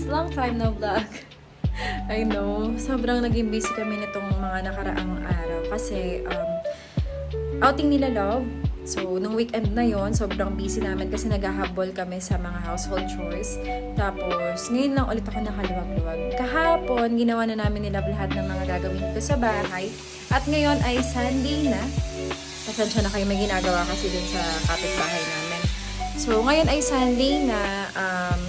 Long time no vlog. I know, sobrang naging busy kami nitong mga nakaraang araw kasi outing nila Love. So, nung weekend na yon, sobrang busy namin kasi naghahabol kami sa mga household chores. Tapos, ngayon lang ulit ako nakaluwag-luwag. Kahapon, ginawa na namin nila lahat ng mga gagawin dito sa bahay. At ngayon ay Sunday na. Pasensya na kayo, may ginagawa kasi dun sa kapitbahay namin. So, ngayon ay Sunday na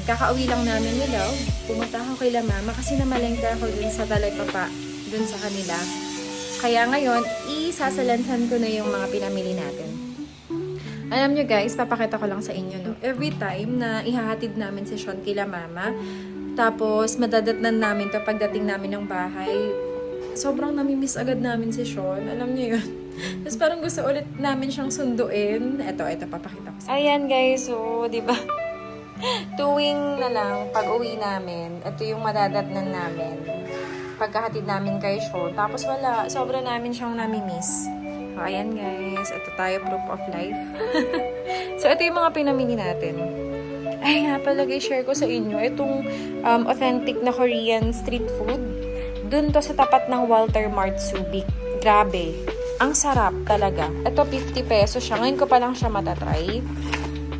kakauwi lang namin ni Love. Pumunta ako kay Mama kasi namalengke ako dun sa Talaypapa, dun sa kanila. Kaya ngayon, isasalansan ko na yung mga pinamili natin. Alam nyo guys, papakita ko lang sa inyo, no? Every time na ihahatid namin si Sean kila Mama, tapos madadatnan namin to pagdating namin ng bahay, sobrang namimiss agad namin si Sean. Alam nyo yun? Tapos parang gusto ulit namin siyang sunduin. Ito, papakita ko. Ayan guys, so, di ba? Tuwing na lang, pag uwi namin, ito yung madadatnan namin. Pagkahatid namin kay Sean. Tapos wala, sobra namin siyang namimiss. So, ayan guys, ito tayo, proof of life. So, ito yung mga pinamili natin. Ay nga pala guys, share ko sa inyo. Itong authentic na Korean street food. Dun to sa tapat ng Walter Mart Subic. Grabe. Ang sarap talaga. Ito 50 pesos siya. Ngayon ko pa lang siya matatry.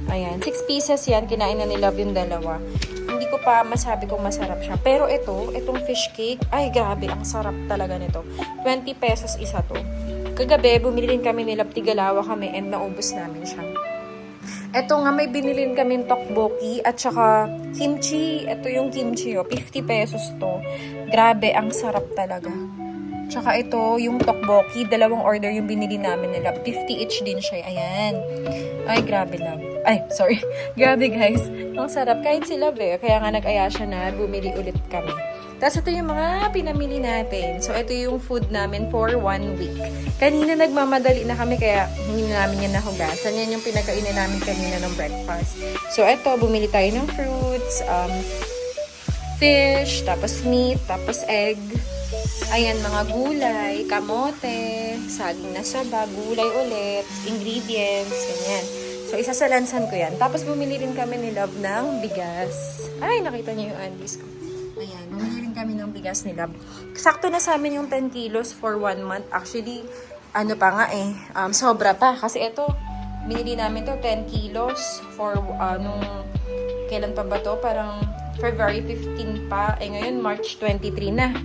Ayan, 6 pieces yan. Kinain na ni Love yung dalawa. Hindi ko pa masabi kung masarap siya. Pero itong fish cake, ay grabe, ang sarap talaga nito. 20 pesos isa to. Kagabi, bumili rin kami ni Love, tigalawa kami and naubos namin siya. Ito nga, may binilin kami tteokbokki at saka kimchi. Ito yung kimchi, 50 pesos to. Grabe, ang sarap talaga. Tsaka ito, yung tteokbokki, dalawang order yung binili namin nila. 50 each din siya. Ayan. Ay, grabe lang. Ay, sorry. Grabe guys. Ang sarap. Kahit si Love kaya nga nag-aya siya na bumili ulit kami. Tapos ito yung mga pinamili natin. So, ito yung food namin for 1 week. Kanina nagmamadali na kami kaya hindi na namin yan nahugasan. Yan yung pinagkainan namin kanina ng breakfast. So, ito, bumili tayo ng fruits, fish, tapos meat, tapos egg. Ayan, mga gulay, kamote, saging na saba, gulay ulit, ingredients, ganyan. So, isasalansan ko yan. Tapos, bumili rin kami ni Love ng bigas. Ay, nakita niyo yung undies ko. Ayan, bumili rin kami ng bigas ni Love. Sakto na sa amin yung 10 kilos for 1 month. Actually, ano pa nga sobra pa. Kasi ito, binili namin to 10 kilos for, kailan pa ba to? Parang February 15 pa. Ngayon, March 23 na.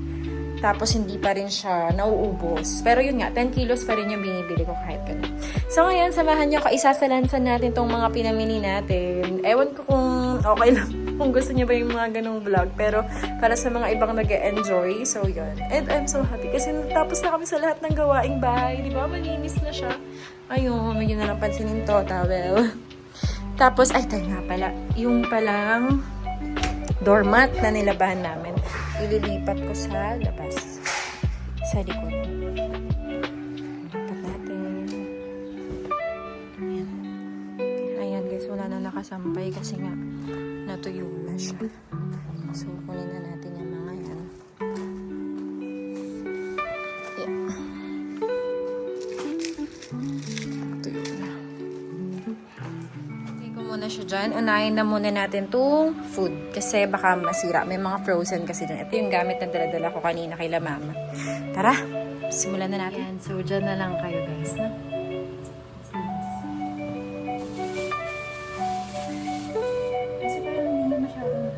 Tapos, hindi pa rin siya nauubos. Pero yun nga, 10 kilos pa rin yung binibili ko kahit ganun. So, ngayon, samahan nyo, kaisasalansan natin tong mga pinamili natin. Ewan ko kung okay lang, kung gusto nyo ba yung mga ganong vlog. Pero, para sa mga ibang nag-e-enjoy, so yun. And I'm so happy kasi natapos na kami sa lahat ng gawaing bahay. Di ba? Malinis na siya. Ayun, may na lang pansinin to, towel. Tapos, ay, tayo nga pala. Yung palang doormat na nilabahan namin. Ililipat ko sa labas. Sa likod. Lipat natin. Ayan. Ayan guys, wala na nakasampay kasi nga natuyo na siya. So, kunin na natin yung mga yan. Yeah. Natuyo na. Okay ko muna siya dyan. Unahin na muna natin itong food. Kasi baka masira. May mga frozen kasi dyan. Ito yung gamit na dala-dala ko kanina kay Mama. Tara, simulan na natin. Yan, so dyan na lang kayo guys. No? Kasi parang hindi na masyadong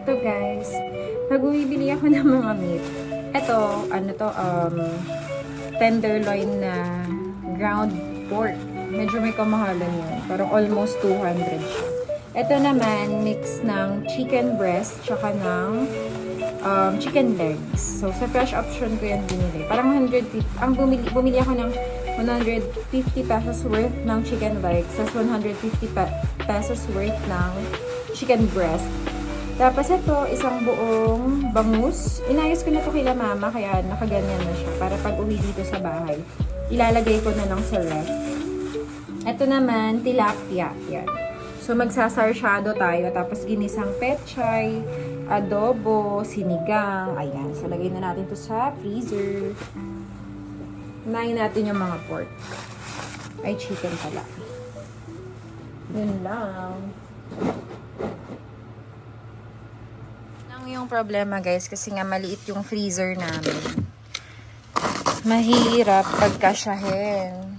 ito guys, pag bumibili ako ng mga meat, ito, tenderloin na ground pork. Medyo may kamahalan yun. Parang almost 200 siya. Ito naman, mix ng chicken breast, tsaka ng chicken legs. So, sa fresh option ko yan binili. Parang 150, bumili ako ng 150 pesos worth ng chicken legs, tas 150 pesos worth ng chicken breast. Tapos ito, isang buong bangus. Inayos ko na to kila mama, kaya nakaganyan na siya. Para pag uwi dito sa bahay, ilalagay ko na lang sa ref. Ito naman, tilapia. Yan. So, magsasarsyado tayo. Tapos, ginisang pechay, adobo, sinigang. Ayan. So, lagay na natin to sa freezer. Unahin natin yung mga pork. Ay, chicken pala. Yun lang. Lang yung problema, guys. Kasi nga, maliit yung freezer namin. Mahirap pagkasyahin.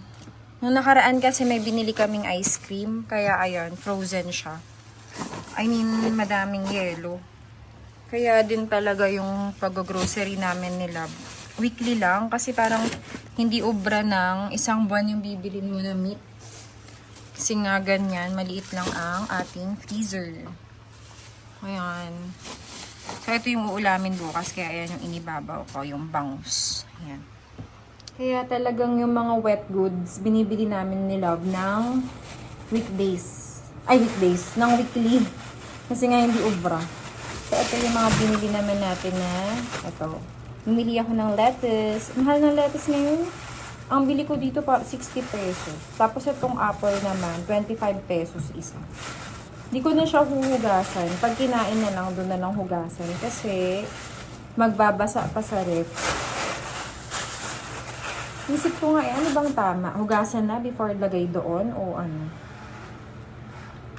Nung nakaraan kasi may binili kaming ice cream. Kaya ayan, frozen siya. I mean, madaming yelo. Kaya din talaga yung pag-grocery namin nila. Weekly lang. Kasi parang hindi obra ng isang buwan yung bibilin mo na meat. Kasi nga ganyan, maliit lang ang ating freezer. Ayan. So ito yung uulamin bukas. Kaya ayan yung inibabaw ko, yung bangus. Ayan. Kaya talagang yung mga wet goods, binibili namin ni Love ng weekdays. Ay, weekdays. Ng weekly. Kasi nga hindi ubra. So, ito yung mga binili naman natin na, ito. Bumili ako ng lettuce. Mahal ng lettuce ngayon. Ang bili ko dito pa, 60 pesos. Tapos itong apple naman, 25 pesos isa. Hindi ko na siya huhugasan. Pag kinain na lang, doon na lang hugasan. Kasi, magbabasa pa sa ref. Isip ko nga, ano bang tama? Hugasan na before lagay doon o ano?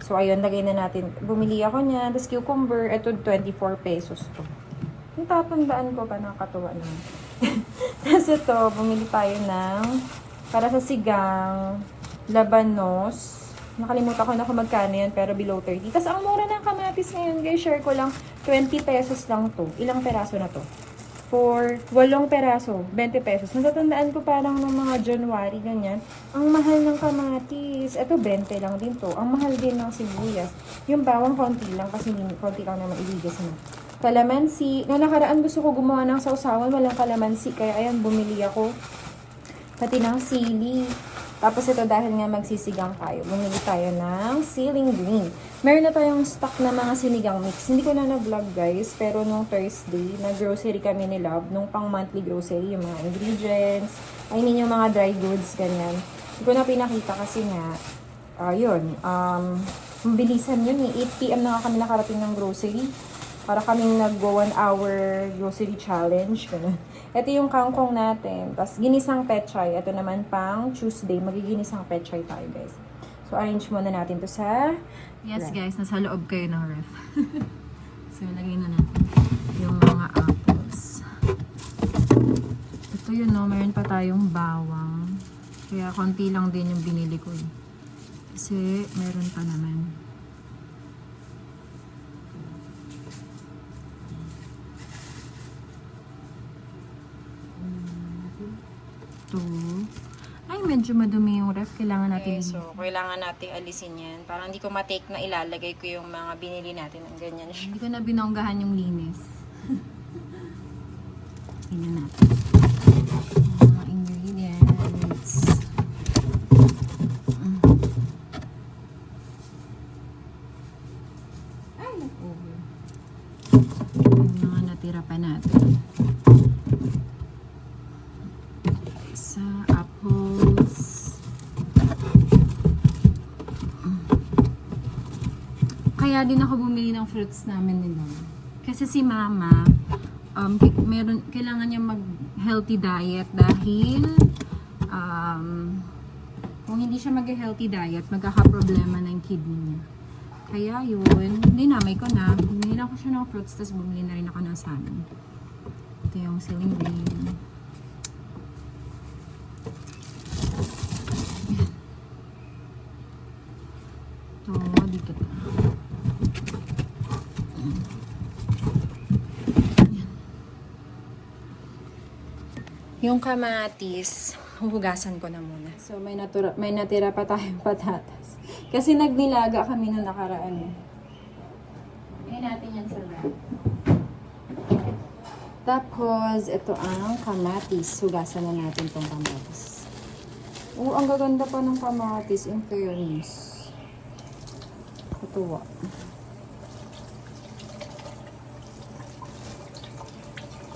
So, ayun, lagay na natin. Bumili ako niya. Tapos cucumber, ito 24 pesos to. Yung tatandaan ko pa, nakakatuwa naman. Tapos ito, bumili tayo ng, para sa sigang, labanos. Nakalimutan ko na kung magkano yan, pero below 30. Tapos ang mura ng kamatis ngayon, guys, share ko lang, 20 pesos lang to. Ilang peraso na to? For 8 peraso, 20 pesos. Natatandaan ko parang ng mga January, ganyan. Ang mahal ng kamatis. Ito, 20 lang din to. Ang mahal din ng sibuyas. Yung bawang, konti lang kasi konti lang naman iligas na. Kalamansi. Noong nakaraan gusto ko gumawa ng sausawan, walang kalamansi. Kaya ayan, bumili ako. Pati ng sili. Tapos ito dahil nga magsisigang tayo. Bumili tayo ng ceiling green. Meron na tayong stock na mga sinigang mix. Hindi ko na na-vlog guys. Pero nung Thursday, nag-grocery kami ni Love. Nung pang monthly grocery, yung mga ingredients. I mean yung mga dry goods, ganyan. Hindi ko na pinakita kasi nga, yun. Mabilisan yun eh. 8 PM na nga kami nakarating ng grocery. Para kaming nag-go 1 hour grocery challenge. Ganun. Ito yung kangkong natin. Tapos, ginisang pechay. Ito naman pang Tuesday. Magiginisang pechay tayo, guys. So, arrange muna natin to sa yes, ref. Guys. Nasa loob kayo ng ref. So, lagay na natin yung mga apples. Ito yun, no? Mayroon pa tayong bawang. Kaya, konti lang din yung binili ko. Eh. Kasi, meron pa naman. Ay, medyo madumi yung ref. Kailangan natin alisin. So, kailangan natin alisin yan. Parang hindi ko matake na ilalagay ko yung mga binili natin ng ganyan siya. Hindi ko na binonggahan yung linis. Tingnan natin. Mga ingredients. Ay, nag-over. Yung mga natira pa natin. Kaya din ako bumili ng fruits namin nila. Kasi si mama, kailangan niya mag-healthy diet dahil kung hindi siya mag-healthy diet, magkakaproblema ng kidney niya. Kaya yun, dinamay ko na. Bumili na ako siya ng fruits, tapos bumili na rin ako ng salmon. Ito yung ceiling green. Ito, dito pa. Yung kamatis, huhugasan ko na muna. So, may natira pa tayong patatas. Kasi nagnilaga kami nung nakaraan. Ngayon natin yan sa wrap. Tapos, ito ang kamatis. Hugasan na natin tong kamatis. Ang gaganda pa ng kamatis, in fairness. Katuwa.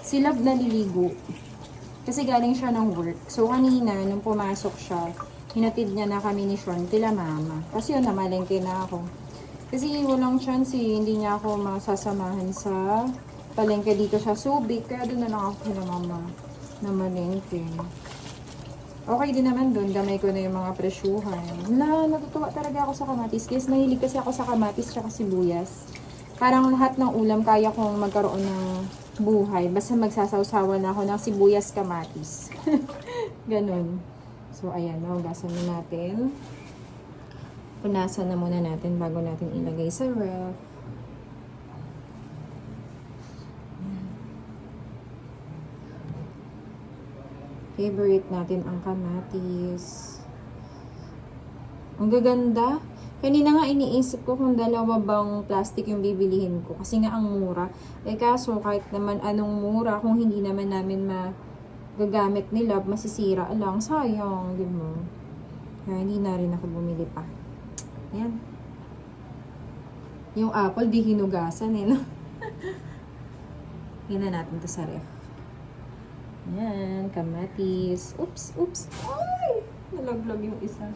Si Love naliligo. Kasi galing siya ng work. So, kanina, nung pumasok siya, hinatid niya na kami ni Sean kila mama. Kasi yun, namalengke na ako. Kasi walang chance hindi niya ako masasamahan sa palengke dito sa Subic. Kaya doon na lang ako kila mama na malengke. Okay din naman doon. Gamay ko na yung mga presyuhan. Natutuwa talaga ako sa kamatis. Guys, mahilig kasi ako sa kamatis tsaka sibuyas. Parang lahat ng ulam kaya kong magkaroon ng buhay. Basta magsasawsawan na ako ng sibuyas kamatis. Ganon. So, ayan. Hugasan na natin. Punasan na muna natin bago natin ilagay sa ref. Favorite natin ang kamatis. Ang gaganda. Kanina nga iniisip ko kung dalawa bang plastic yung bibilihin ko. Kasi nga ang mura. Eh kaso kahit naman anong mura, kung hindi naman namin magagamit nila, masisira lang. Sayang, di ba? Kaya hindi na rin ako bumili pa. Ayan. Yung apple, di hinugasan eh, no? Yan na natin to sa ref. Ayan, kamatis. Oops. Ay! Nalaglag yung isa.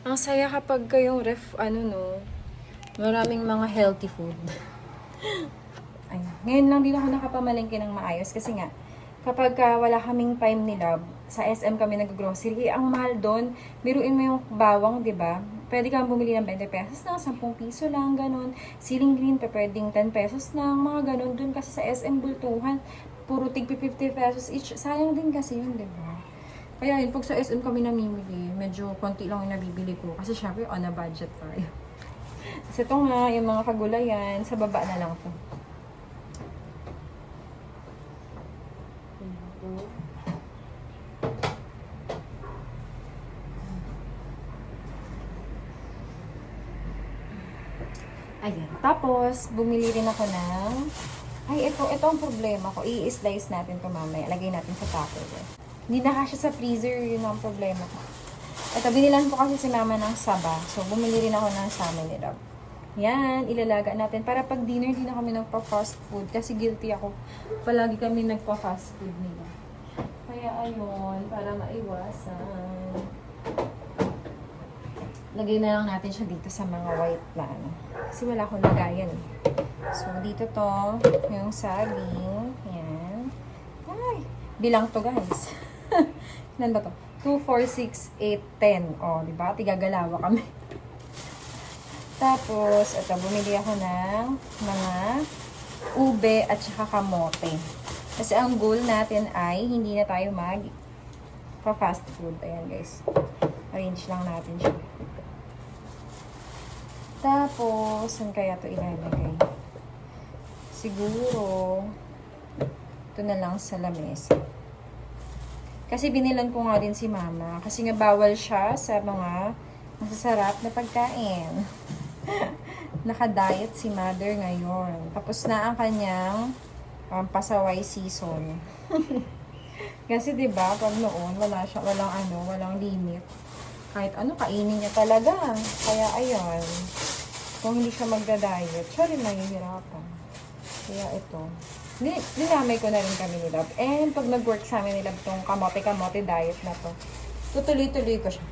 Ang saya kapag kayong ref, maraming mga healthy food. Ay, ngayon lang din ako nakapamalengke ng maayos kasi nga, kapag wala kaming time ni Love, sa SM kami nag-grocery, ang mahal doon, biruin mo yung bawang, di ba? Pwede kang bumili ng 20 pesos lang, 10 piso lang, ganun. Siling green, pwedeng 10 pesos lang, mga ganun. Doon kasi sa SM bultuhan, puro tig 50 pesos each. Sayang din kasi yun, di ba? Kaya yun, pag sa SM kami namimili, medyo konti lang yung nabibili ko. Kasi syempre, on a budget tayo. Kasi ito nga, yung mga kagulayan, sa baba na lang to. Ayan. Tapos, bumili rin ako ng... Ay, ito ang problema ko. I-slice natin ito mamaya. Lagay natin sa tupperware. Hindi na kasya sa freezer, yun ang problema ko. Ito, binilan ko kasi si mama ng saba. So, bumili rin ako ng salmon nila. Yan, ilalaga natin. Para pag dinner, hindi na kami nagpa-fast food. Kasi guilty ako. Palagi kami nagpa-fast food nila. Kaya ayun, para maiwasan. Lagay na lang natin siya dito sa mga white na Kasi wala akong lagayan eh. So, dito to, yung saging. Yan. Ay, bilang to guys. Ilan ba to? 2, 4, 6, 8, 10. O, diba? Tigagalawa kami. Tapos, ito, bumili ako ng mga ube at saka kamote. Kasi ang goal natin ay hindi na tayo fast food. Ayan guys. Arrange lang natin siya. Tapos, saan kaya ito ilalagay? Siguro, ito na lang sa lamesa. Kasi binilan ko nga din si mama. Kasi nga bawal siya sa mga masasarap na pagkain. Naka-diet si mother ngayon. Tapos na ang kanyang pasaway season. Kasi 'di ba, pag noon walang limit. Kahit ano kainin niya talaga. Kaya ayun. Kung hindi siya magda-diet, siya rin mahihirapan. Kaya ito. Dinamay ko na rin kami ni Love. And pag nag-work sa amin ni Love itong kamote diet na to, tutuloy-tuloy ko siya.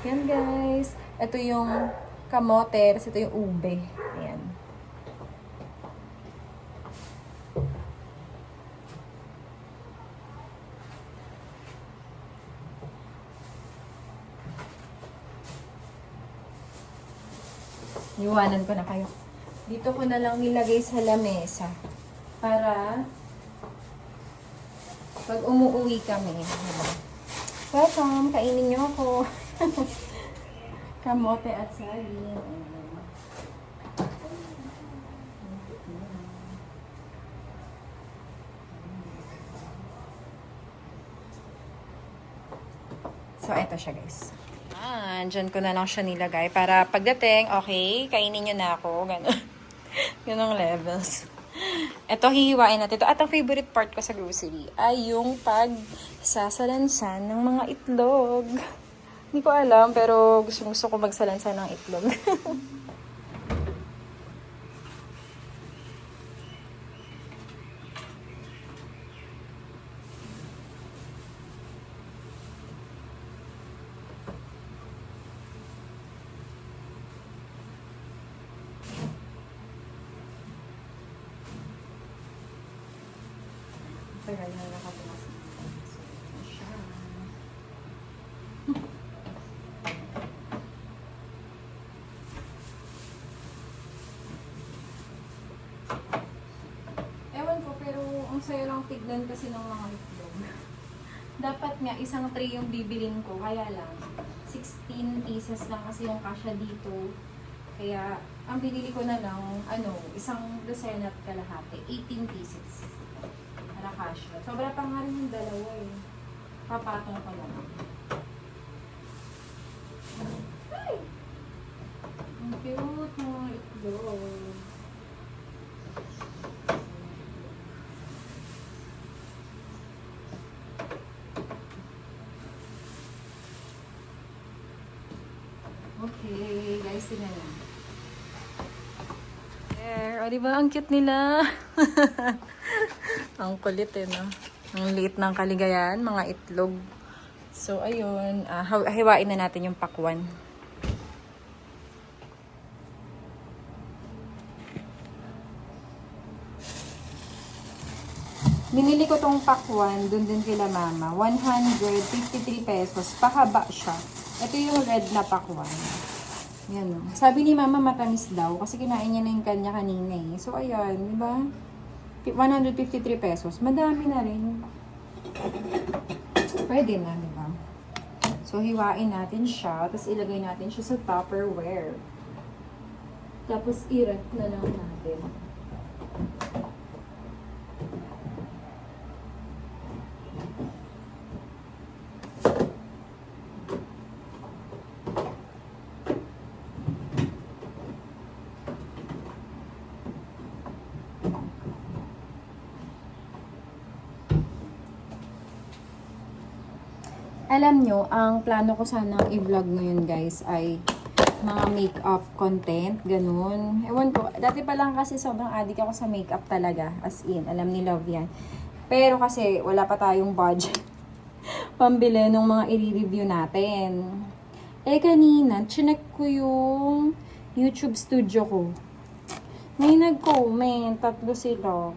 Yan guys. Ito yung kamote, tapos ito yung ube. Ayan. Iwanan ko na kayo. Dito ko na lang nilagay sa lamesa. Para pag umuwi kami, diba? Welcome! Kainin niyo ako. Kamote at saging. So, eto siya guys. Yan, dyan ko na lang siya nilagay para pagdating, okay, kainin nyo na ako. Ganon. Ganong levels. Ito, hihiwain natin ito. At ang favorite part ko sa grocery ay yung pagsasalansan ng mga itlog. Hindi ko alam, pero gusto ko magsalansan ng itlog. Tagal na nakabukas. Ewan ko, pero ang saya lang tignan kasi ng mga itlog. Dapat nga, isang tray yung bibilin ko. Kaya lang, 16 pieces lang kasi yung kasya dito. Kaya, ang binili ko na lang, isang dosena at kalahati. 18 pieces. Para kasya. Sobra pa nga rin yung dalawa eh. Papatong ko lang. Ay! Ang cute mga itlog. Okay, guys, tingnan na. There, o diba? Ang cute nila. Ang kulit eh, no? Ang liit ng kaligayahan, mga itlog. So, ayun. Hiwain na natin yung pakwan. Binili ko tong pakwan, dun din kila mama. 153 pesos. Pahaba siya. Ito yung red na pakwan. Yan o. Sabi ni mama matamis daw kasi kinain niya na yung kanya kanina eh. So, ayan. Diba? 153 pesos. Madami na rin. Pwede na, diba? So, hiwain natin siya. Tapos, ilagay natin siya sa Tupperware. Tapos, i-ref na lang natin. Alam nyo, ang plano ko sanang i-vlog ngayon guys ay mga makeup content, ganun. Ewan ko, dati pa lang kasi sobrang addict ako sa makeup talaga, as in, alam ni Love yan. Pero kasi wala pa tayong budget pambili ng mga i-review natin. Eh kanina, chinek ko yung YouTube studio ko. May nag-comment, 3 sila.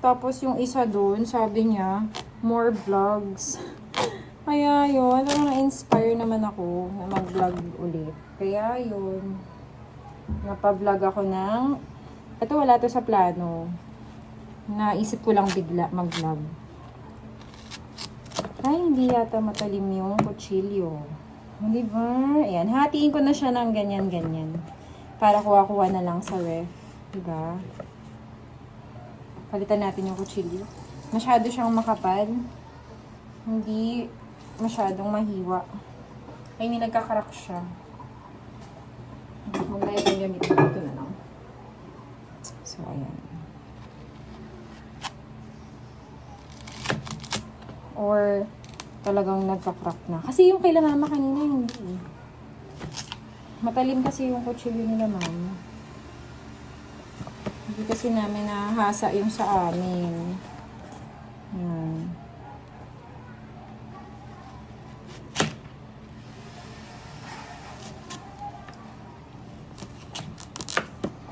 Tapos yung isa doon, sabi niya, more vlogs. Kaya yun, na-inspire naman ako na mag-vlog ulit. Kaya yun, napag-vlog ako ng, ito wala to sa plano. Naisip ko lang bigla mag-vlog. Ay, hindi yata matalim yung kutsilyo. Di ba? Ayan, hatiin ko na siya ng ganyan-ganyan. Para kuha-kuha na lang sa ref. Diba? Palitan natin yung kutsilyo. Masyado siyang makapal. Hindi masyadong mahiwa. Ay, hindi nagkakarak siya. Maglayad yung gamit ko. Ito na lang. So, ayan. Or, talagang nagkakarak na. Kasi yung kay mama kanina, hindi. Matalim kasi yung kutsilyo nila mama. Hindi kasi namin nahasa yung sa amin. Ayan.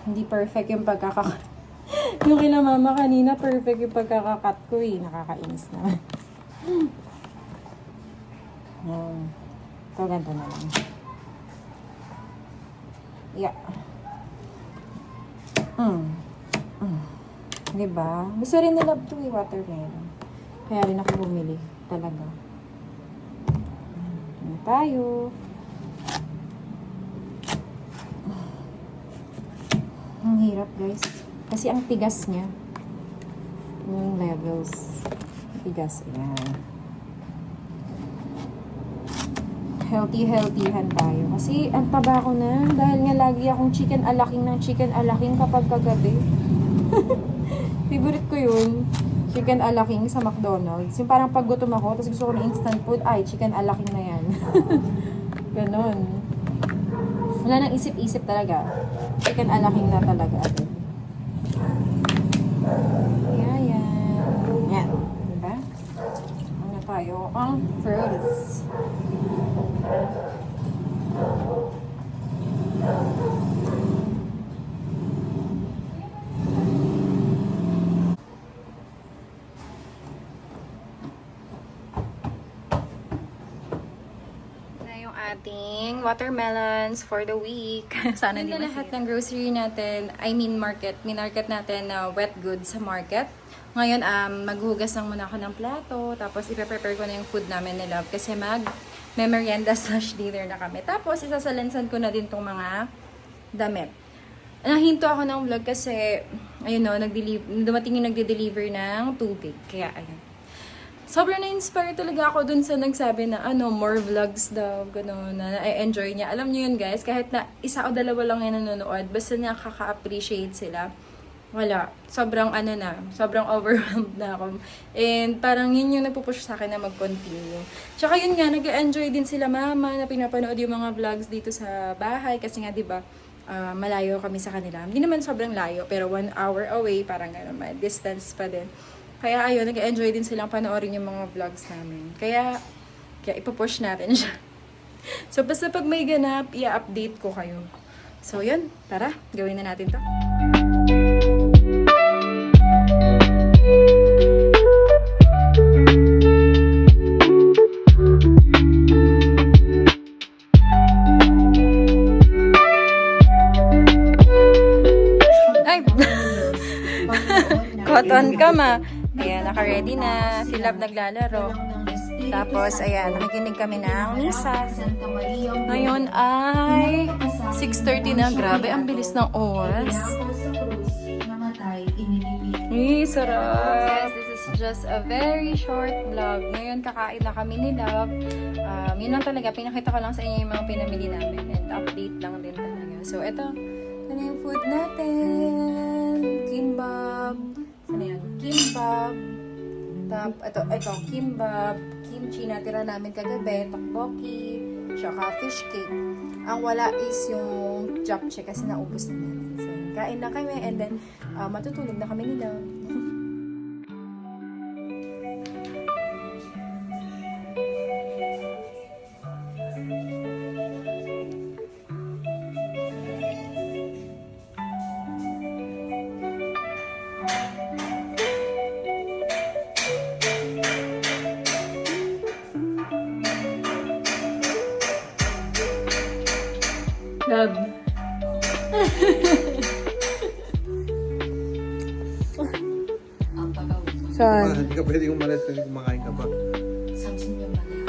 Hindi perfect yung pagkakakat. Yung kila mama kanina, perfect yung pagkakakat ko eh. Nakakainis naman. Ito, ganito na lang. Yeah. Diba? Gusto rin nila ito eh, watermelon. Kaya rin ako bumili. Talaga. Ano tayo? Ang hirap guys. Kasi ang tigas niya. Yung levels. Tigas. Ayan. healthy-healthyhan tayo. Kasi ang taba ko na. Dahil nga lagi akong chicken alaking kapag kagabi. Favorite ko yun. Chicken alaking sa McDonald's. Yung parang pag gutom ako, tapos gusto ko ng instant food, ay, chicken alaking na yan. Ganon. Wala nang isip-isip talaga. Chicken alaking na talaga agad. Yan. Yan. Diba? Ano tayo? Ang fruits. Ating watermelons for the week. Sana hindi lahat ng grocery natin, minarket natin na wet goods sa market. Ngayon, maghugas lang muna ako ng plato, tapos ipe-prepare ko na yung food namin ni Love kasi mag-merienda/dinner na kami. Tapos, isasalansan ko na din tong mga damit. Nahinto ako ng vlog kasi, ayun o, dumating yung nagde-deliver ng tubig. Kaya, ayun. Sobrang na-inspire talaga ako dun sa nagsabi na more vlogs daw, gano'n, na na-enjoy niya. Alam niyo yun guys, kahit na isa o dalawa lang yung nanonood, basta niya kaka-appreciate sila. Wala, sobrang sobrang overwhelmed na ako. And parang yun yung nagpupush sa akin na mag-continue. Tsaka yun nga, nag-enjoy din sila mama na pinapanood yung mga vlogs dito sa bahay. Kasi nga, di ba, malayo kami sa kanila. Hindi naman sobrang layo, pero 1 hour away, parang gano'n, distance pa din. Kaya ayun, nag-enjoy din silang panoorin yung mga vlogs namin. Kaya ipupush natin siya. So, basta pag may ganap, i-update ko kayo. So, yun. Tara, gawin na natin to. Ay! Cotton ka ma. Ayan, naka-ready na. Si Love naglalaro. Tapos, ayan, nakikinig kami ng misa. Ngayon ay 6:30 na. Grabe, ang bilis ng oras. Sarap! Guys, this is just a very short vlog. Ngayon, kakain na kami ni Love. Yun lang talaga. Pinakita ko lang sa inyo yung mga pinamili namin. And update lang din talaga. So, ito yung food natin. Kimbap. Ano yan? Kimbap. Ito, kimbap. Kimchi na tira namin kagabi. Tteokbokki. Tsaka fish cake. Ang wala is yung japchae kasi naubos na natin. So, kain na kami and then matutulog na kami nila. Love. Saan? Hindi ka pwede umalis kasi kumakain ka pa. Samsin yung mali.